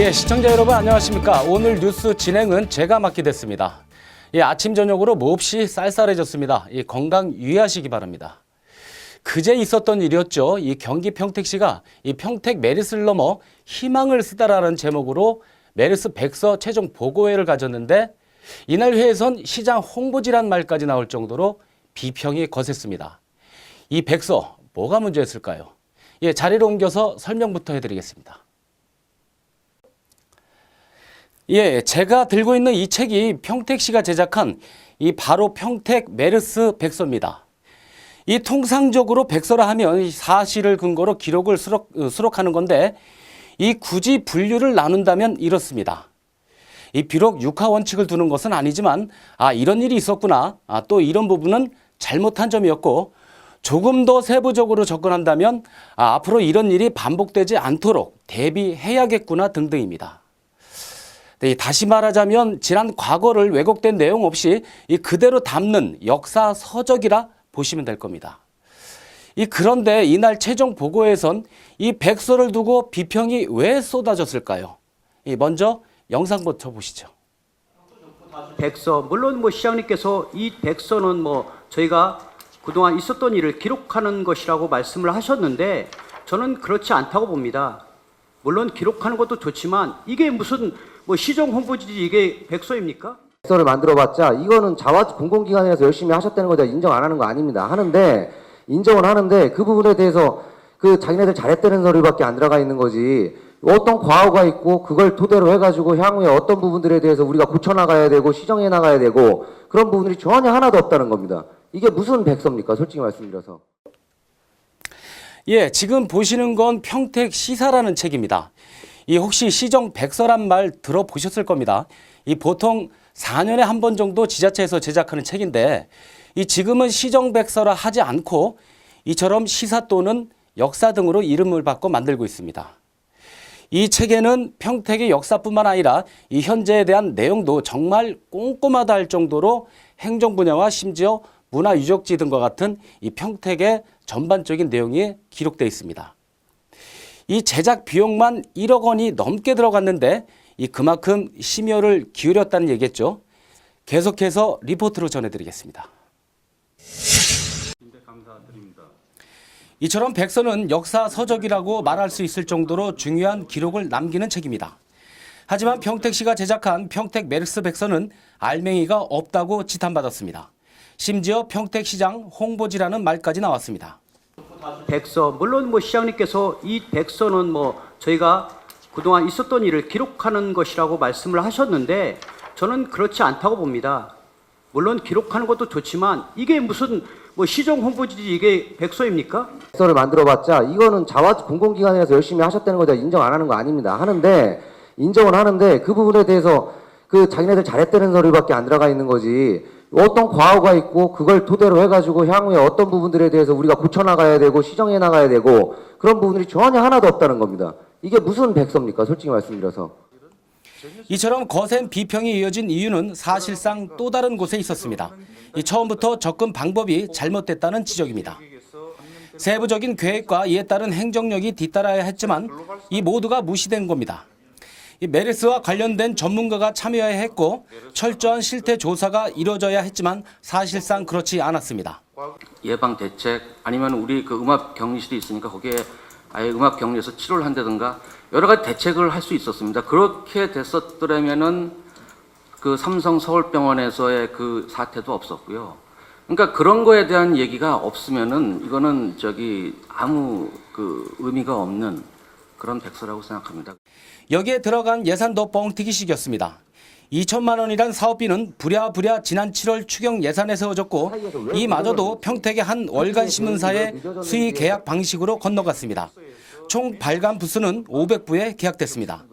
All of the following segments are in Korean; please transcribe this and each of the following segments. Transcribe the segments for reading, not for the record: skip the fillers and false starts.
예, 시청자 여러분 안녕하십니까. 오늘 뉴스 진행은 제가 맡게 됐습니다. 예, 아침 저녁으로 몹시 쌀쌀해졌습니다. 건강 유의하시기 바랍니다. 그제 있었던 일이었죠. 이 경기 평택시가 이 평택 메르스를 넘어 희망을 쓰다라는 제목으로 메르스 백서 최종 보고회를 가졌는데 이날 회에선 시장 홍보지란 말까지 나올 정도로 비평이 거셌습니다. 이 백서 뭐가 문제였을까요? 예, 자리로 옮겨서 설명부터 해드리겠습니다. 예, 제가 들고 있는 이 책이 평택시가 제작한 이 바로 평택 메르스 백서입니다. 이 통상적으로 백서라 하면 사실을 근거로 기록을 수록하는 건데 이 굳이 분류를 나눈다면 이렇습니다. 이 비록 육하 원칙을 두는 것은 아니지만 이런 일이 있었구나, 또 이런 부분은 잘못한 점이었고 조금 더 세부적으로 접근한다면 앞으로 이런 일이 반복되지 않도록 대비해야겠구나 등등입니다. 네, 다시 말하자면 지난 과거를 왜곡된 내용 없이 그대로 담는 역사 서적이라 보시면 될 겁니다. 그런데 이날 최종 보고에선 이 백서를 두고 비평이 왜 쏟아졌을까요? 먼저 영상부터 보시죠. 백서, 물론 시장님께서 이 백서는 저희가 그동안 있었던 일을 기록하는 것이라고 말씀을 하셨는데 저는 그렇지 않다고 봅니다. 물론 기록하는 것도 좋지만 이게 무슨 시정 홍보지지 이게 백서입니까? 백서를 만들어봤자 이거는 공공기관에서 열심히 하셨다는 거 제가 인정 안 하는 거 아닙니다. 인정은 하는데 그 부분에 대해서 자기네들 잘했다는 소리밖에 안 들어가 있는 거지. 어떤 과오가 있고 그걸 토대로 해가지고 향후에 어떤 부분들에 대해서 우리가 고쳐나가야 되고 시정해 나가야 되고 그런 부분들이 전혀 하나도 없다는 겁니다. 이게 무슨 백서입니까? 솔직히 말씀드려서. 예, 지금 보시는 건 평택 시사라는 책입니다. 혹시 시정 백서란 말 들어보셨을 겁니다. 보통 4년에 한 번 정도 지자체에서 제작하는 책인데 지금은 시정 백서라 하지 않고 이처럼 시사 또는 역사 등으로 이름을 바꿔 만들고 있습니다. 이 책에는 평택의 역사뿐만 아니라 이 현재에 대한 내용도 정말 꼼꼼하다 할 정도로 행정 분야와 심지어 문화유적지 등과 같은 이 평택의 전반적인 내용이 기록되어 있습니다. 이 제작 비용만 1억 원이 넘게 들어갔는데 그만큼 심혈을 기울였다는 얘기겠죠. 계속해서 리포트로 전해드리겠습니다. 이처럼 백서는 역사 서적이라고 말할 수 있을 정도로 중요한 기록을 남기는 책입니다. 하지만 평택시가 제작한 평택 메르스 백서는 알맹이가 없다고 지탄받았습니다. 심지어 평택시장 홍보지라는 말까지 나왔습니다. 백서, 물론 시장님께서 이 백서는 저희가 그동안 있었던 일을 기록하는 것이라고 말씀을 하셨는데 저는 그렇지 않다고 봅니다. 물론 기록하는 것도 좋지만 이게 무슨 시정 홍보지지 이게 백서입니까? 백서를 만들어봤자 이거는 공공기관에서 열심히 하셨다는 거 제가 인정 안 하는 거 아닙니다. 인정은 하는데 그 부분에 대해서 자기네들 잘했다는 소리밖에 안 들어가 있는 거지. 어떤 과오가 있고 그걸 토대로 해가지고 향후에 어떤 부분들에 대해서 우리가 고쳐나가야 되고 시정해 나가야 되고 그런 부분들이 전혀 하나도 없다는 겁니다. 이게 무슨 백서입니까? 솔직히 말씀드려서. 이처럼 거센 비평이 이어진 이유는 사실상 또 다른 곳에 있었습니다. 처음부터 접근 방법이 잘못됐다는 지적입니다. 세부적인 계획과 이에 따른 행정력이 뒤따라야 했지만 이 모두가 무시된 겁니다. 메르스와 관련된 전문가가 참여해야 했고 철저한 실태 조사가 이루어져야 했지만 사실상 그렇지 않았습니다. 예방 대책 아니면 우리 음압 격리실이 있으니까 거기에 아예 음압 격리해서 치료를 한다든가 여러 가지 대책을 할 수 있었습니다. 그렇게 됐었더라면은 삼성 서울병원에서의 사태도 없었고요. 그러니까 그런 거에 대한 얘기가 없으면은 이거는 아무 의미가 없는 그런 백서라고 생각합니다. 여기에 들어간 예산도 뻥튀기식이었습니다. 2천만 원이란 사업비는 부랴부랴 지난 7월 추경 예산에 세워졌고 이마저도 평택의 한 월간 신문사의 수의 계약 방식으로 건너갔습니다. 총 발간 부수는 500부에 계약됐습니다.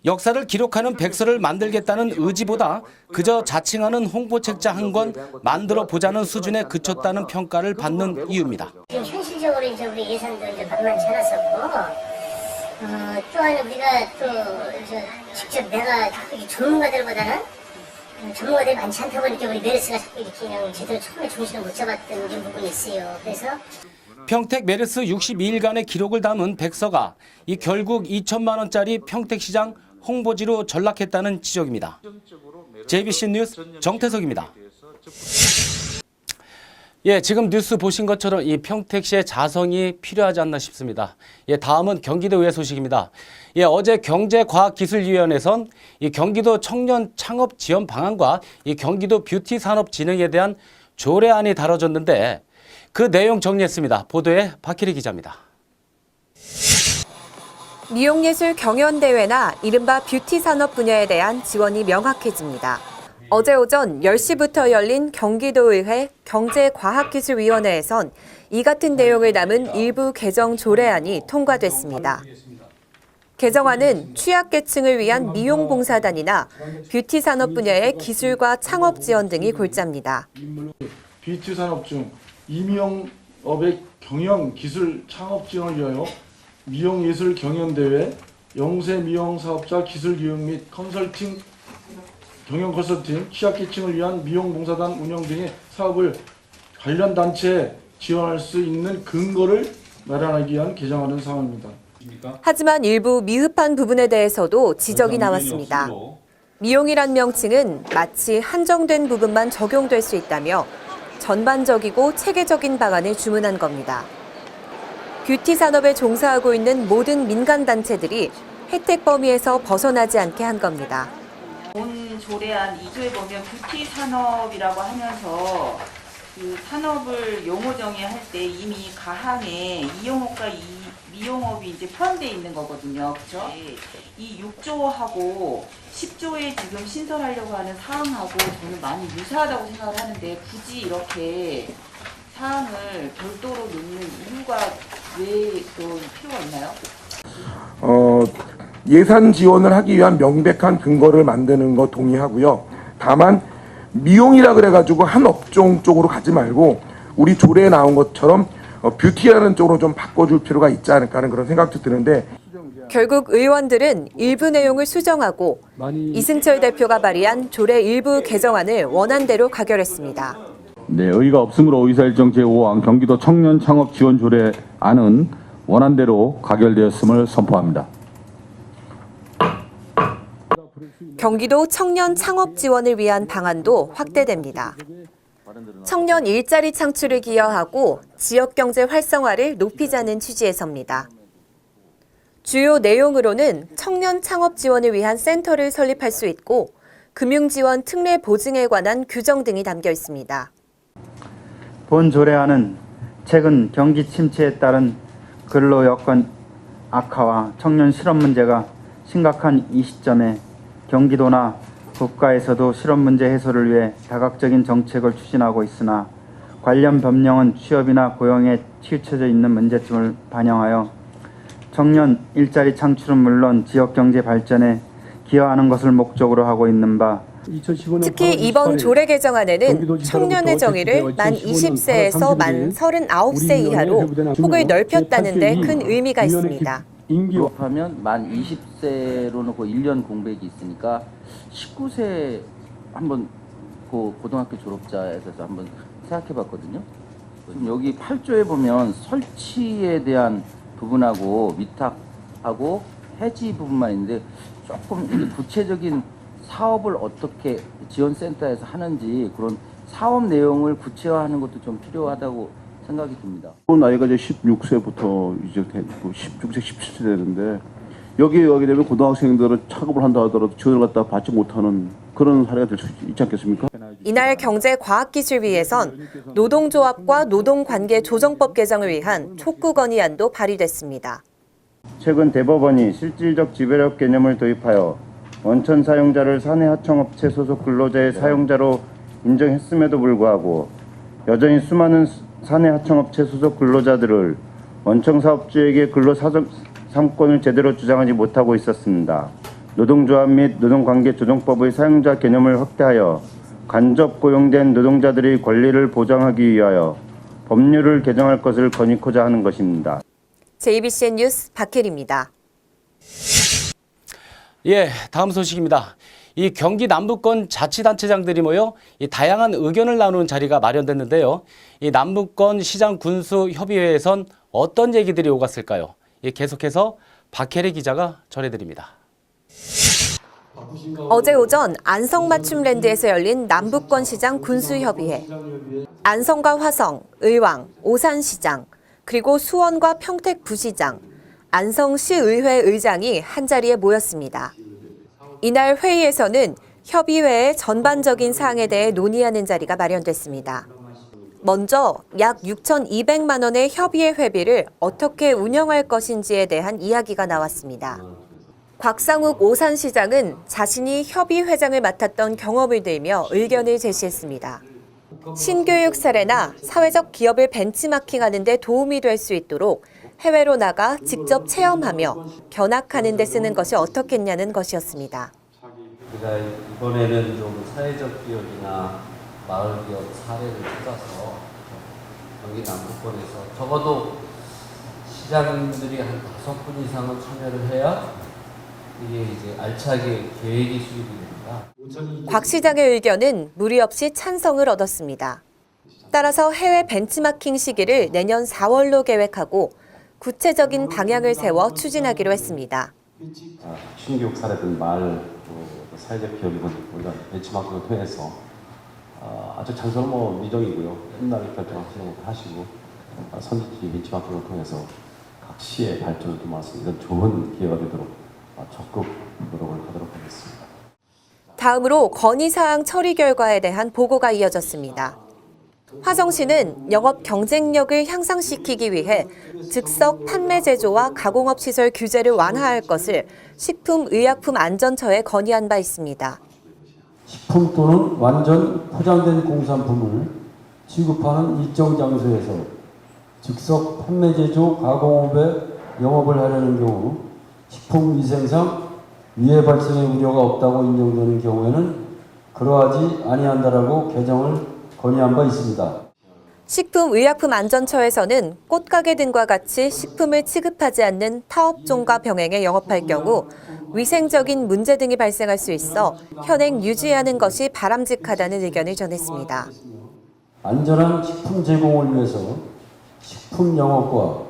역사를 기록하는 백서를 만들겠다는 의지보다 그저 자칭하는 홍보책자 한 권 만들어 보자는 수준에 그쳤다는 평가를 받는 이유입니다. 지금 현실적으로 우리 예산도 만만치 않았었고 또한 우리가 직접 내가 전문가들보다는 전문가들이 많지 않다 보니까 우리 메르스가 자꾸 이렇게 그냥 제대로 처음에 중심을 못 잡았던 이런 부분이 있어요. 그래서 평택 메르스 62일간의 기록을 담은 백서가 결국 2천만 원짜리 평택시장 홍보지로 전락했다는 지적입니다. JBC 뉴스 정태석입니다. 예, 지금 뉴스 보신 것처럼 이 평택시의 자성이 필요하지 않나 싶습니다. 예, 다음은 경기도의 소식입니다. 예, 어제 경제과학기술위원회에선 이 경기도 청년 창업 지원 방안과 이 경기도 뷰티 산업 진흥에 대한 조례안이 다뤄졌는데 그 내용 정리했습니다. 보도에 박혜리 기자입니다. 미용예술 경연대회나 이른바 뷰티 산업 분야에 대한 지원이 명확해집니다. 어제 오전 10시부터 열린 경기도의회 경제과학기술위원회에선 이 같은 내용을 담은 일부 개정 조례안이 통과됐습니다. 개정안은 취약계층을 위한 미용봉사단이나 뷰티 산업 분야의 기술과 창업 지원 등이 골자입니다. 뷰티 산업 중 이미용업의 경영 기술 창업 지원을 위하여 미용예술 경연대회, 영세 미용 사업자 기술 교육 및 컨설팅, 경영 컨설팅, 취약계층을 위한 미용봉사단 운영 등의 사업을 관련 단체에 지원할 수 있는 근거를 마련하기 위한 개정하는 사항입니다. 하지만 일부 미흡한 부분에 대해서도 지적이 나왔습니다. 미용이란 명칭은 마치 한정된 부분만 적용될 수 있다며 전반적이고 체계적인 방안을 주문한 겁니다. 뷰티 산업에 종사하고 있는 모든 민간단체들이 혜택 범위에서 벗어나지 않게 한 겁니다. 본 조례안 2조에 보면 뷰티 산업이라고 하면서 그 산업을 용어 정의할 때 이미 가항에 이용업과 미용업이 이제 포함되어 있는 거거든요. 그렇죠? 이 6조하고 10조에 지금 신설하려고 하는 사항하고 저는 많이 유사하다고 생각을 하는데 굳이 이렇게 사항을 별도로 놓는 이유가 왜 또 필요가 있나요? 예산 지원을 하기 위한 명백한 근거를 만드는 거 동의하고요. 다만 미용이라 그래가지고 한 업종 쪽으로 가지 말고 우리 조례에 나온 것처럼 뷰티라는 쪽으로 좀 바꿔줄 필요가 있지 않을까 하는 그런 생각도 드는데 결국 의원들은 일부 내용을 수정하고 이승철 대표가 발의한 조례 일부 개정안을 원안대로 가결했습니다. 네, 의의가 없으므로 의사일정 제5항 경기도 청년 창업 지원 조례안은 원안대로 가결되었음을 선포합니다. 경기도 청년 창업 지원을 위한 방안도 확대됩니다. 청년 일자리 창출을 기여하고 지역 경제 활성화를 높이자는 취지에서입니다. 주요 내용으로는 청년 창업 지원을 위한 센터를 설립할 수 있고 금융지원 특례 보증에 관한 규정 등이 담겨 있습니다. 본 조례안은 최근 경기 침체에 따른 근로 여건 악화와 청년 실업 문제가 심각한 이 시점에 경기도나 국가에서도 실업 문제 해소를 위해 다각적인 정책을 추진하고 있으나 관련 법령은 취업이나 고용에 치우쳐져 있는 문제점을 반영하여 청년 일자리 창출은 물론 지역 경제 발전에 기여하는 것을 목적으로 하고 있는 바 특히 이번 조례 개정안에는 청년의 정의를 만 20세에서 만 39세 이하로 폭을 넓혔다는 데 큰 의미가 있습니다. 졸업하면 만 20세로 놓고 1년 공백이 있으니까 19세 한번 고등학교 졸업자에서 한번 생각해 봤거든요. 지금 여기 8조에 보면 설치에 대한 부분하고 위탁하고 해지 부분만 있는데 조금 구체적인 사업을 어떻게 지원센터에서 하는지 그런 사업 내용을 구체화하는 것도 좀 필요하다고 생각이 듭니다. 나이가 이제 16세부터 이제 16세, 17세 되는데 여기에 오게 되면 고등학생들은 작업을 한다 하더라도 지원을 갖다 받지 못하는 그런 사례가 될 수 있지 않겠습니까? 이날 경제과학기술위에선 노동조합과 노동관계조정법 개정을 위한 촉구 건의안도 발의됐습니다. 최근 대법원이 실질적 지배력 개념을 도입하여 원천 사용자를 사내 하청업체 소속 근로자의 사용자로 인정했음에도 불구하고 여전히 수많은 사내 하청업체 소속 근로자들을 원청 사업주에게 근로 사정권을 제대로 주장하지 못하고 있었습니다. 노동조합 및 노동관계조정법의 사용자 개념을 확대하여 간접 고용된 노동자들의 권리를 보장하기 위하여 법률을 개정할 것을 건의코자 하는 것입니다. JBCN 뉴스 박혜리입니다. 예, 다음 소식입니다. 이 경기 남부권 자치단체장들이 모여 이 다양한 의견을 나누는 자리가 마련됐는데요. 이 남부권 시장 군수 협의회에선 어떤 얘기들이 오갔을까요? 예, 계속해서 박혜리 기자가 전해드립니다. 어제 오전 안성맞춤랜드에서 열린 남북권 시장 군수협의회. 안성과 화성, 의왕, 오산시장, 그리고 수원과 평택 부시장, 안성시의회 의장이 한자리에 모였습니다. 이날 회의에서는 협의회의 전반적인 사항에 대해 논의하는 자리가 마련됐습니다. 먼저 약 6,200만 원의 협의회 회비를 어떻게 운영할 것인지에 대한 이야기가 나왔습니다. 곽상욱 오산시장은 자신이 협의회장을 맡았던 경험을 들며 의견을 제시했습니다. 신교육 사례나 사회적 기업을 벤치마킹하는 데 도움이 될 수 있도록 해외로 나가 직접 체험하며 견학하는 데 쓰는 것이 어떻겠냐는 것이었습니다. 우리가 이번에는 좀 사회적 기업이나 마을 기업 사례를 찾아서 경기 남부권에서 적어도 시장님들이 한 5분 이상은 참여를 해야 이게 이제 알차게 계획이 수립이 됩니다. 곽 시장의 의견은 무리 없이 찬성을 얻었습니다. 따라서 해외 벤치마킹 시기를 내년 4월로 계획하고 구체적인 방향을 세워 추진하기로 했습니다. 신교육 사례든 마을 사회적 기업이든 우리가 벤치마킹을 통해서 아주 장소는 미정이고요. 훗날 결정하시는 것도 하시고 선지지 벤치마킹을 통해서 각 시의 발전을 도모해서 이런 좋은 기회가 되도록 적극 노력을 하도록 하겠습니다. 다음으로 건의사항 처리 결과에 대한 보고가 이어졌습니다. 화성시는 영업 경쟁력을 향상시키기 위해 즉석 판매 제조와 가공업 시설 규제를 완화할 것을 식품의약품안전처에 건의한 바 있습니다. 식품 또는 완전 포장된 공산품을 취급하는 일정 장소에서 즉석 판매 제조 가공업에 영업을 하려는 경우 식품위생상 위해 발생의 우려가 없다고 인정되는 경우에는 그러하지 아니한다라고 개정을 건의한 바 있습니다. 식품의약품안전처에서는 꽃가게 등과 같이 식품을 취급하지 않는 타업종과 병행에 영업할 경우 위생적인 문제 등이 발생할 수 있어 현행 유지하는 것이 바람직하다는 의견을 전했습니다. 안전한 식품 제공을 위해서 식품 영업과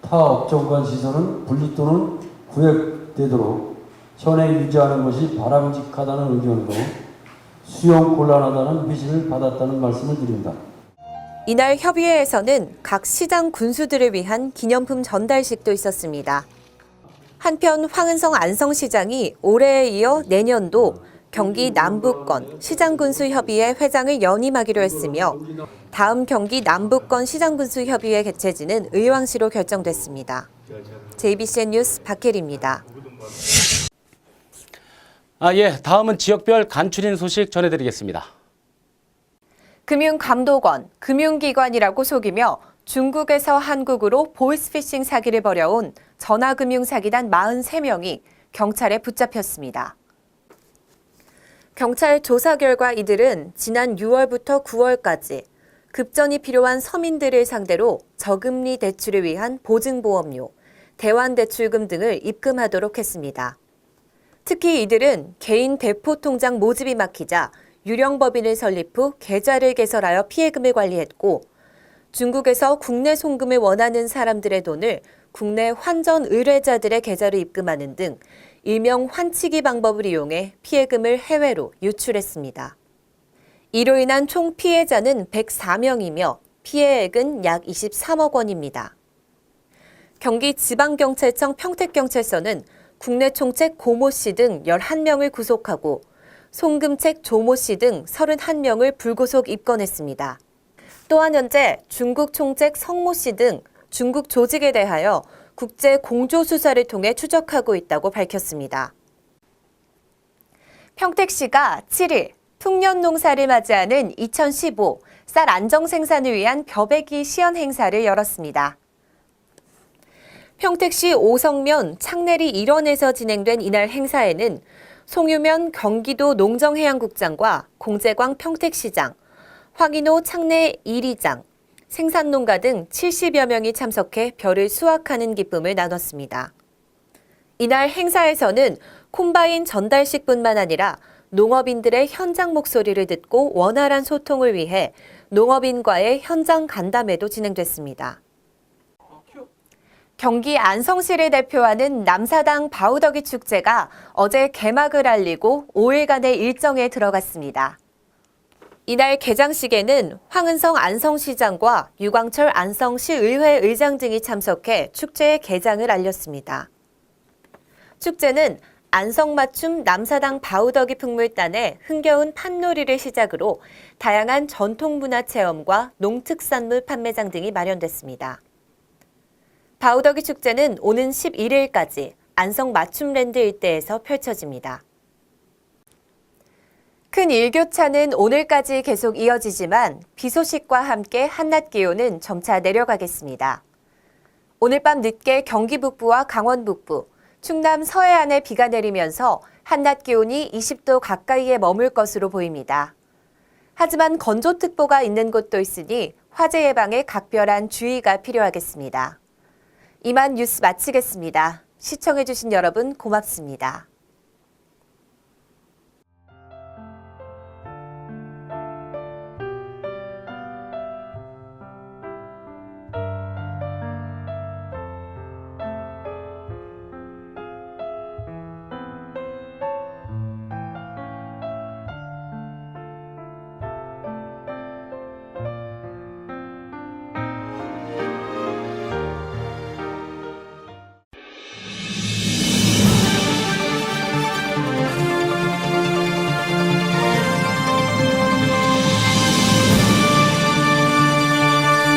타 업종 간 시설은 분리 또는 구획되도록 현행 유지하는 것이 바람직하다는 의견으로 수용 곤란하다는 회신을 받았다는 말씀을 드립니다. 이날 협의회에서는 각 시장 군수들을 위한 기념품 전달식도 있었습니다. 한편 황은성 안성시장이 올해에 이어 내년도 경기 남부권 시장군수협의회 회장을 연임하기로 했으며 다음 경기 남부권 시장군수협의회 개최지는 의왕시로 결정됐습니다. JBCN 뉴스 박혜리입니다. 다음은 지역별 간추린 소식 전해드리겠습니다. 금융감독원, 금융기관이라고 속이며 중국에서 한국으로 보이스피싱 사기를 벌여온 전화금융사기단 43명이 경찰에 붙잡혔습니다. 경찰 조사 결과 이들은 지난 6월부터 9월까지 급전이 필요한 서민들을 상대로 저금리 대출을 위한 보증보험료, 대환대출금 등을 입금하도록 했습니다. 특히 이들은 개인 대포통장 모집이 막히자 유령법인을 설립 후 계좌를 개설하여 피해금을 관리했고 중국에서 국내 송금을 원하는 사람들의 돈을 국내 환전 의뢰자들의 계좌로 입금하는 등 일명 환치기 방법을 이용해 피해금을 해외로 유출했습니다. 이로 인한 총 피해자는 104명이며 피해액은 약 23억 원입니다. 경기지방경찰청 평택경찰서는 국내 총책 고모 씨 등 11명을 구속하고 송금책 조모 씨 등 31명을 불구속 입건했습니다. 또한 현재 중국 총책 성모 씨 등 중국 조직에 대하여 국제 공조 수사를 통해 추적하고 있다고 밝혔습니다. 평택시가 7일 풍년 농사를 맞이하는 2015 쌀 안정 생산을 위한 벼베기 시연 행사를 열었습니다. 평택시 오성면 창내리 일원에서 진행된 이날 행사에는 송유면 경기도 농정해양국장과 공재광 평택시장, 황인호 창내 1위장, 생산농가 등 70여 명이 참석해 벼를 수확하는 기쁨을 나눴습니다. 이날 행사에서는 콤바인 전달식뿐만 아니라 농업인들의 현장 목소리를 듣고 원활한 소통을 위해 농업인과의 현장 간담회도 진행됐습니다. 경기 안성시를 대표하는 남사당 바우더기 축제가 어제 개막을 알리고 5일간의 일정에 들어갔습니다. 이날 개장식에는 황은성 안성시장과 유광철 안성시의회 의장 등이 참석해 축제의 개장을 알렸습니다. 축제는 안성맞춤 남사당 바우더기 풍물단의 흥겨운 판놀이를 시작으로 다양한 전통문화체험과 농특산물 판매장 등이 마련됐습니다. 바우더기 축제는 오는 11일까지 안성맞춤랜드 일대에서 펼쳐집니다. 큰 일교차는 오늘까지 계속 이어지지만 비 소식과 함께 한낮 기온은 점차 내려가겠습니다. 오늘 밤 늦게 경기 북부와 강원 북부, 충남 서해안에 비가 내리면서 한낮 기온이 20도 가까이에 머물 것으로 보입니다. 하지만 건조특보가 있는 곳도 있으니 화재 예방에 각별한 주의가 필요하겠습니다. 이만 뉴스 마치겠습니다. 시청해주신 여러분 고맙습니다.